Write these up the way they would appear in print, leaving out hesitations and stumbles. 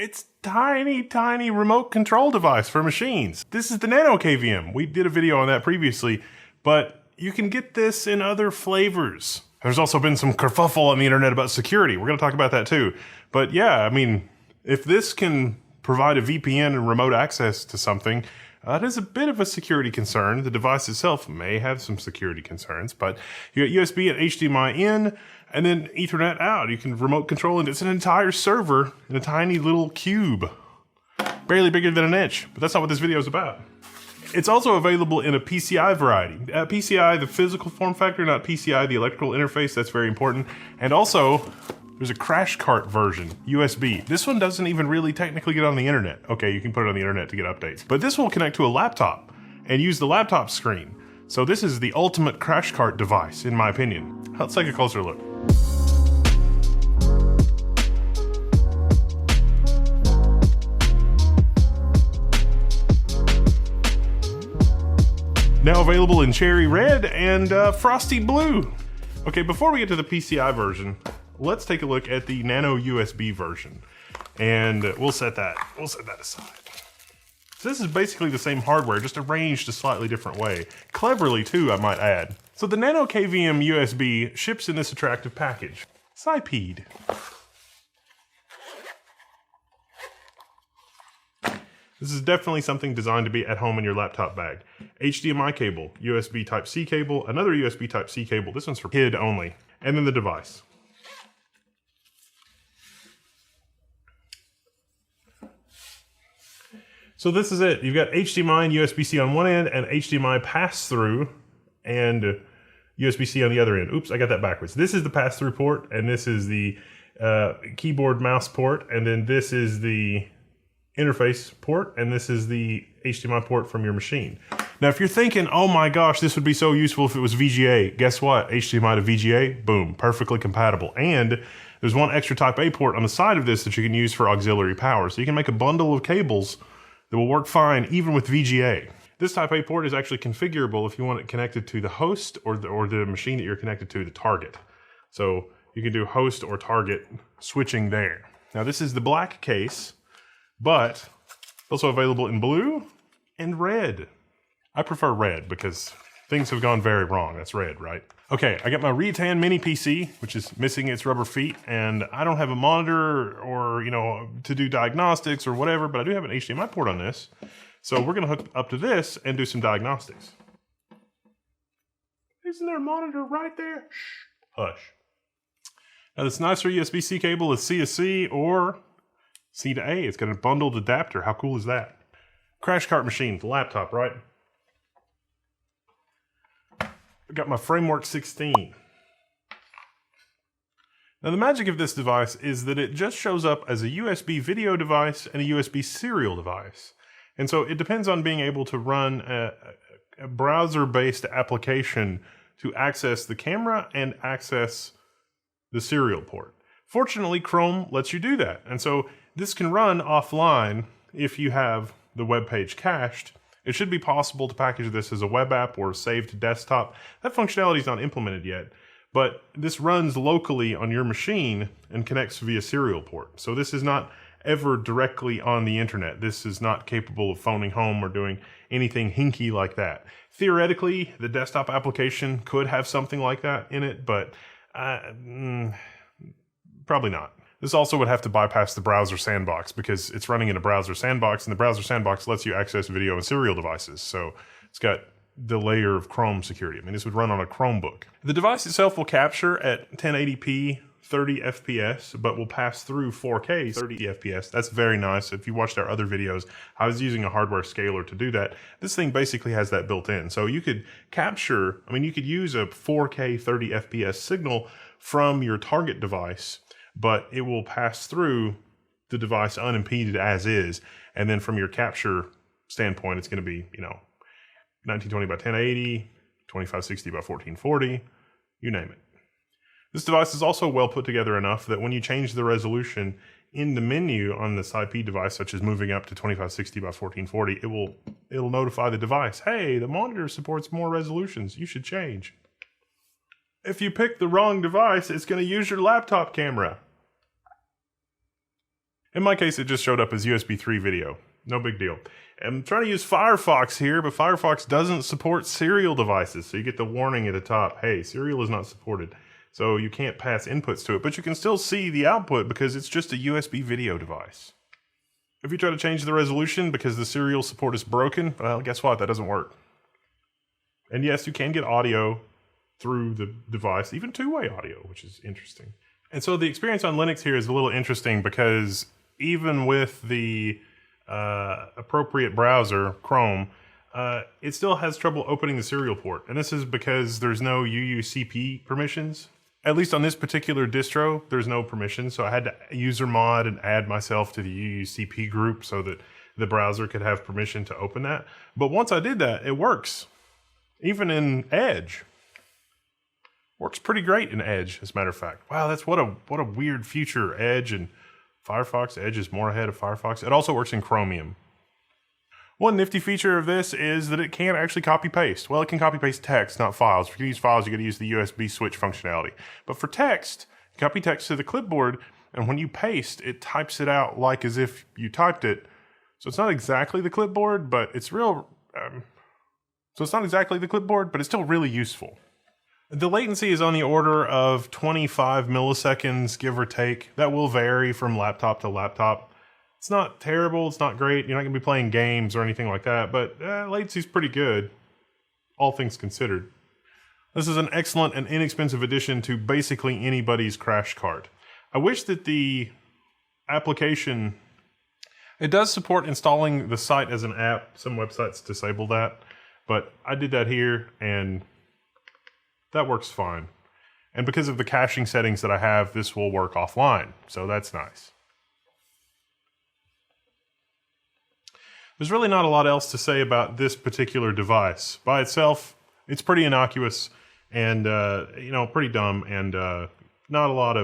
It's tiny, tiny remote control device for machines. This is the Nano KVM. We did a video on that previously, but you can get this in other flavors. There's also been some kerfuffle on the internet about security. We're gonna talk about that too. But yeah, I mean, if this can provide a VPN and remote access to something, that is a bit of a security concern. The device itself may have some security concerns, but you got USB and HDMI in, and then Ethernet out. You can remote control it. It's an entire server in a tiny little cube, barely bigger than an inch, but that's not what this video is about. It's also available in a PCI variety. PCI, the physical form factor, not PCI, the electrical interface. That's very important. And also, there's a crash cart version, USB. This one doesn't even really technically get on the internet. Okay, you can put it on the internet to get updates. But this will connect to a laptop and use the laptop screen. So this is the ultimate crash cart device, in my opinion. Let's take a closer look. Now available in cherry red and frosty blue. Okay, before we get to the PCI version, let's take a look at the Nano USB version, and we'll set that aside. So this is basically the same hardware, just arranged a slightly different way. Cleverly too, I might add. So the Nano KVM USB ships in this attractive package. SiPeed. This is definitely something designed to be at home in your laptop bag. HDMI cable, USB Type-C cable, another USB Type-C cable. This one's for kid only. And then the device. So this is it. You've got HDMI and USB-C on one end and HDMI pass-through and USB-C on the other end. Oops, I got that backwards. This is the pass-through port, and this is the keyboard mouse port, and then this is the interface port, and this is the HDMI port from your machine. Now, if you're thinking, oh my gosh, this would be so useful if it was VGA, guess what? HDMI to VGA, boom, perfectly compatible. And there's one extra Type A port on the side of this that you can use for auxiliary power. So you can make a bundle of cables that will work fine even with VGA. This Type A port is actually configurable if you want it connected to the host or the machine that you're connected to, the target. So you can do host or target switching there. Now this is the black case, but also available in blue and red. I prefer red because things have gone very wrong. That's red, right? Okay, I got my Retan mini PC, which is missing its rubber feet, and I don't have a monitor or, to do diagnostics or whatever, but I do have an HDMI port on this. So we're gonna hook up to this and do some diagnostics. Isn't there a monitor right there? Shh, hush. Now this nicer USB-C cable is C to C or C to A. It's got a bundled adapter. How cool is that? Crash cart machine, the laptop, right? I got my Framework 16. Now the magic of this device is that it just shows up as a USB video device and a USB serial device. And so it depends on being able to run a browser-based application to access the camera and access the serial port. Fortunately, Chrome lets you do that. And so this can run offline if you have the web page cached. It should be possible to package this as a web app or save to desktop. That functionality is not implemented yet, but this runs locally on your machine and connects via serial port. So this is not ever directly on the internet. This is not capable of phoning home or doing anything hinky like that. Theoretically, the desktop application could have something like that in it, but probably not. This also would have to bypass the browser sandbox because it's running in a browser sandbox, and the browser sandbox lets you access video and serial devices. So it's got the layer of Chrome security. I mean, this would run on a Chromebook. The device itself will capture at 1080p 30 FPS, but will pass through 4K 30 FPS. That's very nice. If you watched our other videos, I was using a hardware scaler to do that. This thing basically has that built in. So you could capture, you could use a 4K 30 FPS signal from your target device, but it will pass through the device unimpeded as is. And then from your capture standpoint, it's going to be, 1920 by 1080, 2560 by 1440, you name it. This device is also well put together enough that when you change the resolution in the menu on the SiPeed device, such as moving up to 2560 by 1440, it'll notify the device, hey, the monitor supports more resolutions, you should change. If you pick the wrong device, it's going to use your laptop camera. In my case, it just showed up as USB 3 video. No big deal. I'm trying to use Firefox here, but Firefox doesn't support serial devices. So you get the warning at the top, hey, serial is not supported. So you can't pass inputs to it, but you can still see the output because it's just a USB video device. If you try to change the resolution because the serial support is broken, well, guess what? That doesn't work. And yes, you can get audio through the device, even two-way audio, which is interesting. And so the experience on Linux here is a little interesting because even with the appropriate browser, Chrome, it still has trouble opening the serial port. And this is because there's no UUCP permissions. At least on this particular distro, there's no permissions. So I had to user mod and add myself to the UUCP group so that the browser could have permission to open that. But once I did that, it works. Even in Edge. Works pretty great in Edge, as a matter of fact. Wow, that's what a weird future. Edge and Firefox. Edge is more ahead of Firefox. It also works in Chromium. One nifty feature of this is that it can't actually copy-paste. Well, it can copy-paste text, not files. If you use files, you got to use the USB switch functionality. But for text, copy text to the clipboard, and when you paste, it types it out like as if you typed it. So it's not exactly the clipboard, but it's real. So it's not exactly the clipboard, but it's still really useful. The latency is on the order of 25 milliseconds, give or take. That will vary from laptop to laptop. It's not terrible, it's not great. You're not going to be playing games or anything like that, but latency's pretty good, all things considered. This is an excellent and inexpensive addition to basically anybody's crash cart. I wish that the application, it does support installing the site as an app. Some websites disable that, but I did that here and that works fine. And because of the caching settings that I have, this will work offline, so that's nice. There's really not a lot else to say about this particular device. By itself, it's pretty innocuous and pretty dumb and not a lot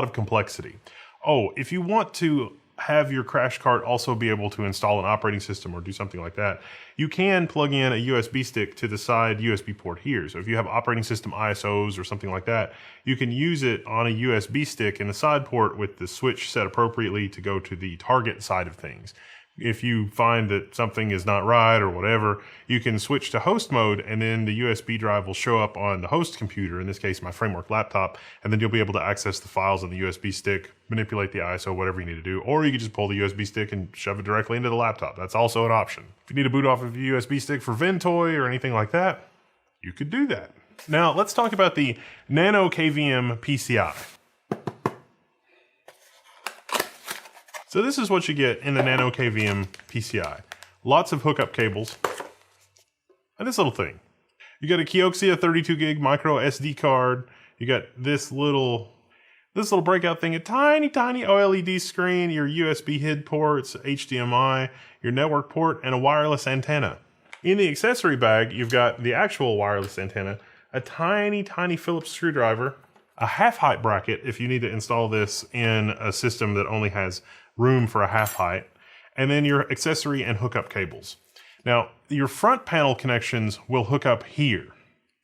of complexity. Oh, if you want to have your crash cart also be able to install an operating system or do something like that, you can plug in a USB stick to the side USB port here. So if you have operating system ISOs or something like that, you can use it on a USB stick in the side port with the switch set appropriately to go to the target side of things. If you find that something is not right or whatever, you can switch to host mode and then the USB drive will show up on the host computer, in this case my Framework laptop, and then you'll be able to access the files on the USB stick, manipulate the ISO, whatever you need to do, or you can just pull the USB stick and shove it directly into the laptop. That's also an option. If you need to boot off of a USB stick for Ventoy or anything like that, you could do that. Now let's talk about the Nano KVM PCI. So this is what you get in the Nano KVM PCI. Lots of hookup cables. And this little thing. You got a Kioxia 32 gig micro SD card. You got this little breakout thing, a tiny OLED screen, your USB HID ports, HDMI, your network port, and a wireless antenna. In the accessory bag, you've got the actual wireless antenna, a tiny Phillips screwdriver, a half-height bracket if you need to install this in a system that only has room for a half-height, and then your accessory and hookup cables. Now, your front panel connections will hook up here,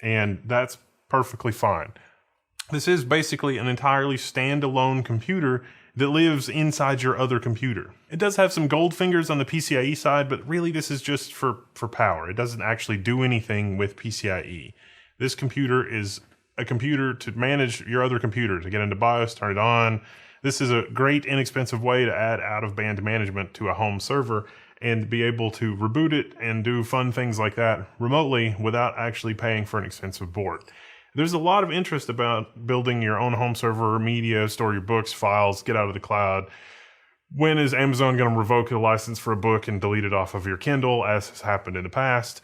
and that's perfectly fine. This is basically an entirely standalone computer that lives inside your other computer. It does have some gold fingers on the PCIe side, but really this is just for power. It doesn't actually do anything with PCIe. This computer is a computer to manage your other computer, to get into BIOS, turn it on. This is a great inexpensive way to add out-of-band management to a home server and be able to reboot it and do fun things like that remotely without actually paying for an expensive board. There's a lot of interest about building your own home server, media, store your books, files, get out of the cloud. When is Amazon going to revoke the license for a book and delete it off of your Kindle, as has happened in the past?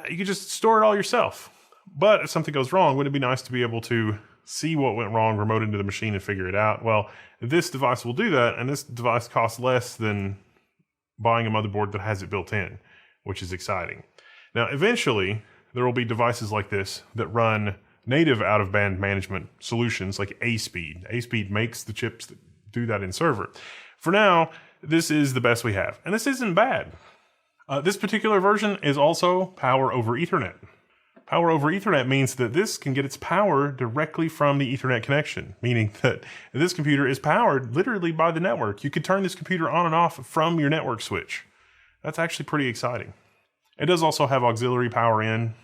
You can just store it all yourself. But if something goes wrong, wouldn't it be nice to be able to see what went wrong, remote into the machine and figure it out? Well, this device will do that, and this device costs less than buying a motherboard that has it built in, which is exciting. Now, eventually, there will be devices like this that run native out-of-band management solutions like SiPeed. SiPeed makes the chips that do that in server. For now, this is the best we have, and this isn't bad. This particular version is also power over Ethernet. Power over Ethernet means that this can get its power directly from the Ethernet connection, meaning that this computer is powered literally by the network. You could turn this computer on and off from your network switch. That's actually pretty exciting. It does also have auxiliary power in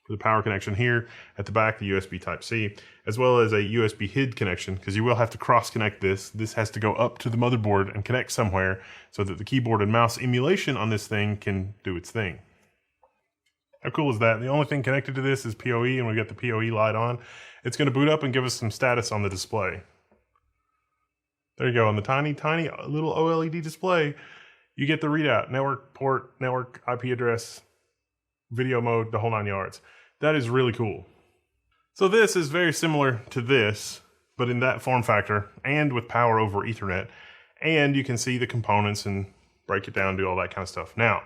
for the power connection here at the back, the USB Type-C, as well as a USB HID connection, because you will have to cross-connect this. This has to go up to the motherboard and connect somewhere so that the keyboard and mouse emulation on this thing can do its thing. How cool is that? The only thing connected to this is PoE, and we've got the PoE light on. It's going to boot up and give us some status on the display. There you go, on the tiny, tiny little OLED display, you get the readout, network port, network IP address, video mode, the whole 9 yards. That is really cool. So this is very similar to this, but in that form factor and with power over Ethernet. And you can see the components and break it down, do all that kind of stuff. Now,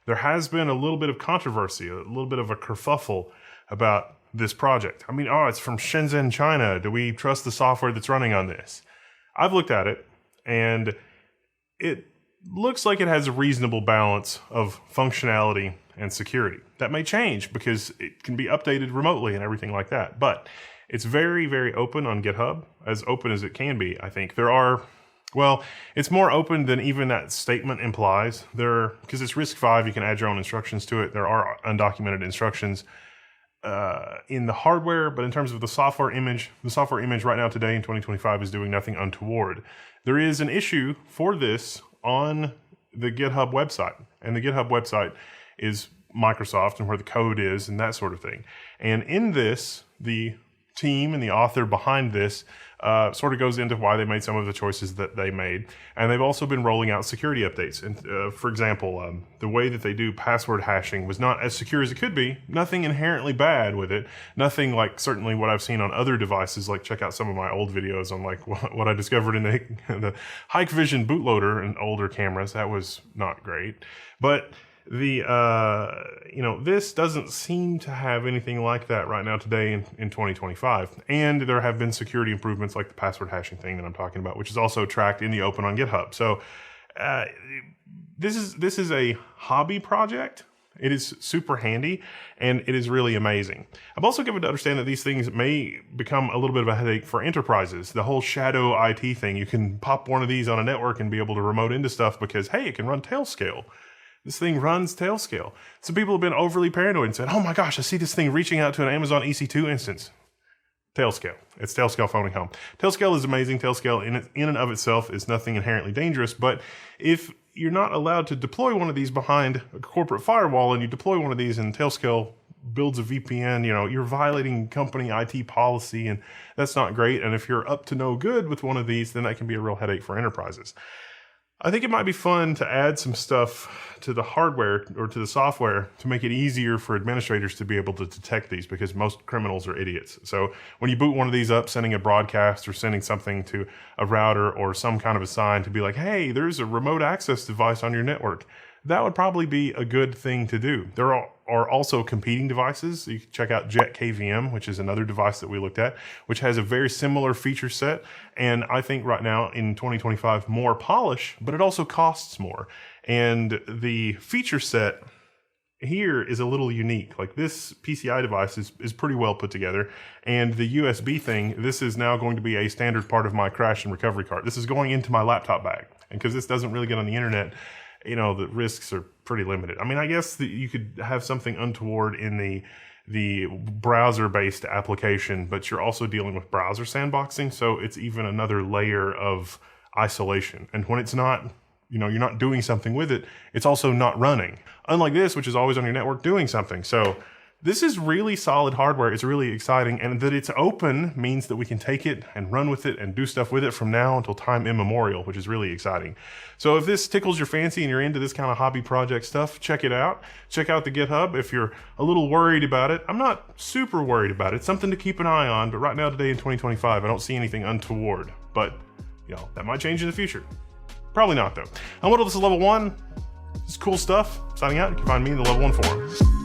there has been a little bit of controversy, a little bit of a kerfuffle about this project. I mean, oh, it's from Shenzhen, China. Do we trust the software that's running on this? I've looked at it, and it looks like it has a reasonable balance of functionality and security. That may change because it can be updated remotely and everything like that. But it's very, very open on GitHub, as open as it can be, I think. There are, well, it's more open than even that statement implies. Because it's RISC-V, you can add your own instructions to it. There are undocumented instructions in the hardware, but in terms of the software image right now today in 2025 is doing nothing untoward. There is an issue for this on the GitHub website, and the GitHub website is Microsoft and where the code is and that sort of thing. And in this, the team and the author behind this sort of goes into why they made some of the choices that they made. And they've also been rolling out security updates. And for example, the way that they do password hashing was not as secure as it could be. Nothing inherently bad with it. Nothing like certainly what I've seen on other devices. Like check out some of my old videos on like what I discovered in the Hikvision bootloader and older cameras. That was not great. But this doesn't seem to have anything like that right now today in 2025. And there have been security improvements like the password hashing thing that I'm talking about, which is also tracked in the open on GitHub. So this is a hobby project. It is super handy and it is really amazing. I'm also given to understand that these things may become a little bit of a headache for enterprises. The whole shadow IT thing, you can pop one of these on a network and be able to remote into stuff because, hey, it can run Tailscale. This thing runs Tailscale. Some people have been overly paranoid and said, oh my gosh, I see this thing reaching out to an Amazon EC2 instance. Tailscale. It's Tailscale phoning home. Tailscale is amazing. Tailscale in and of itself is nothing inherently dangerous, but if you're not allowed to deploy one of these behind a corporate firewall and you deploy one of these and Tailscale builds a VPN, you're violating company IT policy and that's not great. And if you're up to no good with one of these, then that can be a real headache for enterprises. I think it might be fun to add some stuff to the hardware or to the software to make it easier for administrators to be able to detect these because most criminals are idiots. So when you boot one of these up, sending a broadcast or sending something to a router or some kind of a sign to be like, hey, there's a remote access device on your network, that would probably be a good thing to do. There are also competing devices. You can check out Jet KVM, which is another device that we looked at, which has a very similar feature set. And I think right now in 2025, more polish, but it also costs more. And the feature set here is a little unique. Like this PCI device is pretty well put together. And the USB thing, this is now going to be a standard part of my crash and recovery cart. This is going into my laptop bag. And because this doesn't really get on the internet, the risks are pretty limited. I mean, I guess that you could have something untoward in the browser-based application, but you're also dealing with browser sandboxing, so it's even another layer of isolation. And when it's not, you're not doing something with it, it's also not running. Unlike this, which is always on your network doing something. So this is really solid hardware. It's really exciting. And that it's open means that we can take it and run with it and do stuff with it from now until time immemorial, which is really exciting. So if this tickles your fancy and you're into this kind of hobby project stuff, check it out. Check out the GitHub. If you're a little worried about it, I'm not super worried about it. It's something to keep an eye on. But right now, today in 2025, I don't see anything untoward. But, that might change in the future. Probably not, though. I'm Whittle. This is Level 1. This is cool stuff. Signing out. You can find me in the Level 1 forum.